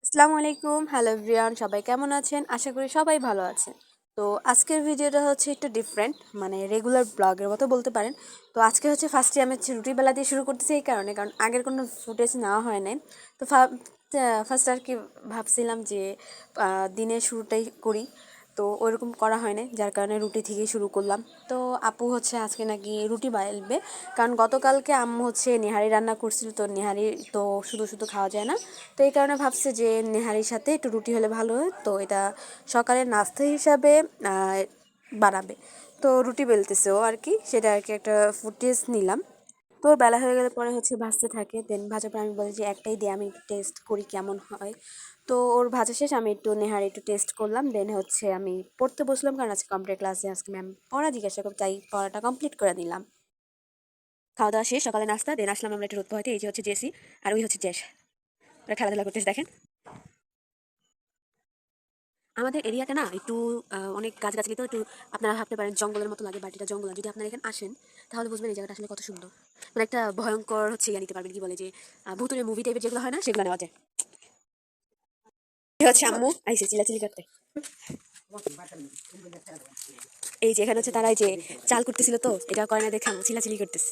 আসসালামু আলাইকুম, hello everyone, সবাই কেমন আছেন? আশা করি সবাই ভালো আছেন। তো আজকের ভিডিওটা হচ্ছে একটু ডিফারেন্ট, মানে রেগুলার ব্লগের মতো বলতে পারেন। তো আজকে হচ্ছে ফার্স্টে আমি হচ্ছে রুটি বেলা দিয়ে শুরু করতেছি এই কারণে, কারণ আগের কোনো ফুটেজ নেওয়া হয় নাই। তো ফার্স্ট আর কি ভাবছিলাম যে দিনের শুরুটাই করি। তো ওইরকম করা হয় না, যার কারণে রুটি থেকেই শুরু করলাম। তো আপু হচ্ছে আজকে নাকি রুটি বানাবে, কারণ গতকালকে আম্মু হচ্ছে নেহারি রান্না করছিল। তো নেহারি তো শুধু শুধু খাওয়া যায় না। তো এই কারণে ভাবছে যে নেহারির সাথে একটু রুটি হলে ভালো হয়, তো এটা সকালের নাস্তা হিসাবে বানাবে। তো রুটি বেলতেছে ও আর কি, সেটা আর কি একটা ফুটেজ নিলাম। তো ওর বেলা হয়ে গেলে পরে হচ্ছে ভাজতে থাকে, দেন ভাজার পর আমি বলি যে একটাই দিয়ে আমি একটু টেস্ট করি কেমন হয়। তো ওর ভাজা শেষ, আমি একটু নেহারি একটু টেস্ট করলাম, দেন হচ্ছে আমি পড়তে বসলাম, কারণ আজকে কম্পিউটার ক্লাসে আজকে ম্যাম পড়া জিজ্ঞাসা করতে, তাই পড়াটা কমপ্লিট করে দিলাম। খাওয়া দাওয়া শেষ, সকালে নাস্তা, দেন আসলাম আমরা একটু রোদ পোহাইতে। এই যে হচ্ছে জেসি আর ওই হচ্ছে জেস, ওরা খেলাধুলা করতেছে দেখেন। আমাদের এরিয়াটা না একটু অনেক গাছগাছালি, তো একটু আপনারা ভাবতে পারেন জঙ্গলের মতো লাগে, বাট এটা জঙ্গল না। যদি আপনারা এখানে আসেন তাহলে বুঝবেন এই জায়গাটা আসলে কত সুন্দর। মানে একটা ভয়ঙ্কর হচ্ছে নিতে পারবেন, কি বলে যে ভূতুরে মুভি টাইপের যেগুলো হয় না, সেগুলো নেওয়া যায়। এই হচ্ছে আম্মু আইসে চিলাচিলি করতে। এই যে এখানে হচ্ছে তারা এই যে চাল করতেছিল, তো এটা করে না দেখে আম্মু চিলাচিলি করতেছে।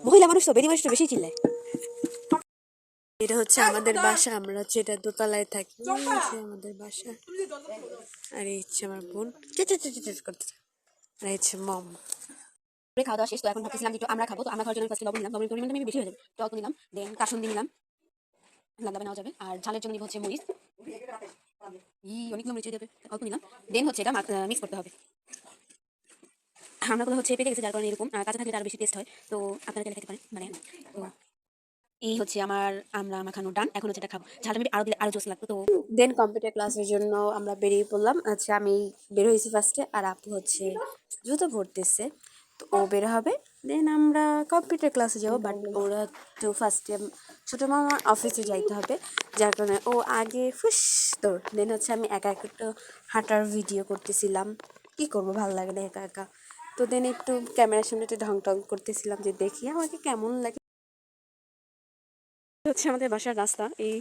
মহিলা মানুষ তো, বেরি মানুষ তো বেশি চিল্লায়। এটা হচ্ছে আমাদের বাসা, আমরা হচ্ছে এটা দোতলায় থাকি। এই হচ্ছে আমাদের বাসা। আর এই হচ্ছে আমার বোন চেঁচেচ করতেছে। আর এই হচ্ছে মম। খাওয়া দাওয়া শেষ, তো এখন ভাবতেছিলাম যে একটু আমরা খাবো। তো আমরা খাওয়ার জন্য ফার্স্টে লবণ নিলাম, লবণ পরিমাণটা মেবি বেশি হয়ে যাবে, তো অল্প নিলাম। দেন কাসুন্দি নিলাম, লাগাবে নেওয়া যাবে। আর ঝালের জন্য নিব হচ্ছে মরিচ, অনেকগুলো মরিচ হয়ে যাবে, অল্প নিলাম। দেন হচ্ছে এটা মিক্স করতে হবে। আমরাগুলো হচ্ছে পেকে গেছে, যার কারণে এরকম কাঁচা থাকলে আরো বেশি টেস্ট হয়। তো আপনারা চাইলে খেতে পারেন, মানে তো এই হচ্ছে আমার আমরা মাখানো ডান। এখন হচ্ছে এটা খাবো, ঝালটা মেবি আরো দিলে আরো জোস লাগতো। তো দেন কম্পিউটার ক্লাসের জন্য আমরা বেরিয়ে পড়লাম। আচ্ছা, আমি বের হয়েছি ফার্স্টে, আর আপু হচ্ছে জুতো পরতেছে, তো ও বের হবে। দেন আমরা কম্পিউটার ক্লাসে যাবো, বাট ওরা তো ফার্স্টে ছোটো মামার অফিসে যাইতে হবে, যার কারণে ও আগে ফুস তোর। দেন হচ্ছে আমি একা একা একটু হাঁটার ভিডিও করতেছিলাম, কি করবো, ভালো লাগে না একা একা। তো দেন একটু ক্যামেরার সামনে একটু ঢং টং করতেছিলাম যে দেখি আমাকে কেমন লাগে। হচ্ছে আমাদের বাসার রাস্তা। এই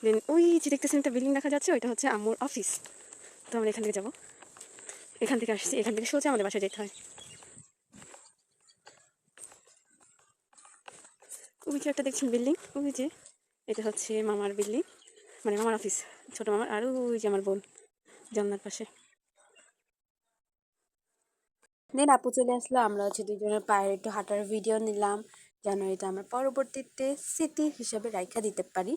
দেন ওই যে দেখতেছেন একটা বিল্ডিং দেখা যাচ্ছে, ওইটা হচ্ছে আম্মুর অফিস। তো আমরা এখান থেকে যাবো, এখান থেকে আসছি, এখান থেকে সোজা আমাদের বাসায় যেতে হয়। ওই যে একটা দেখছেন বিল্ডিং, ওই যে এটা হচ্ছে মামার বিল্ডিং, মানে মামার অফিস, ছোট মামার। আর ওই যে আমার বোন জানলার পাশে। দেন আপু চলে আসলো, আমরা হচ্ছে দুজনের পায়ের একটু হাঁটার ভিডিও নিলাম, যেন এটা আমরা পরবর্তীতে স্মৃতি হিসাবে রাইখা দিতে পারি।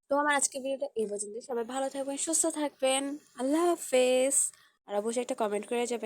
তো আমার আজকে ভিডিওটা এই পর্যন্ত। সবাই ভালো থাকবেন, সুস্থ থাকবেন, আল্লাহ হাফেজ। আর অবশ্যই একটা কমেন্ট করে যাবেন।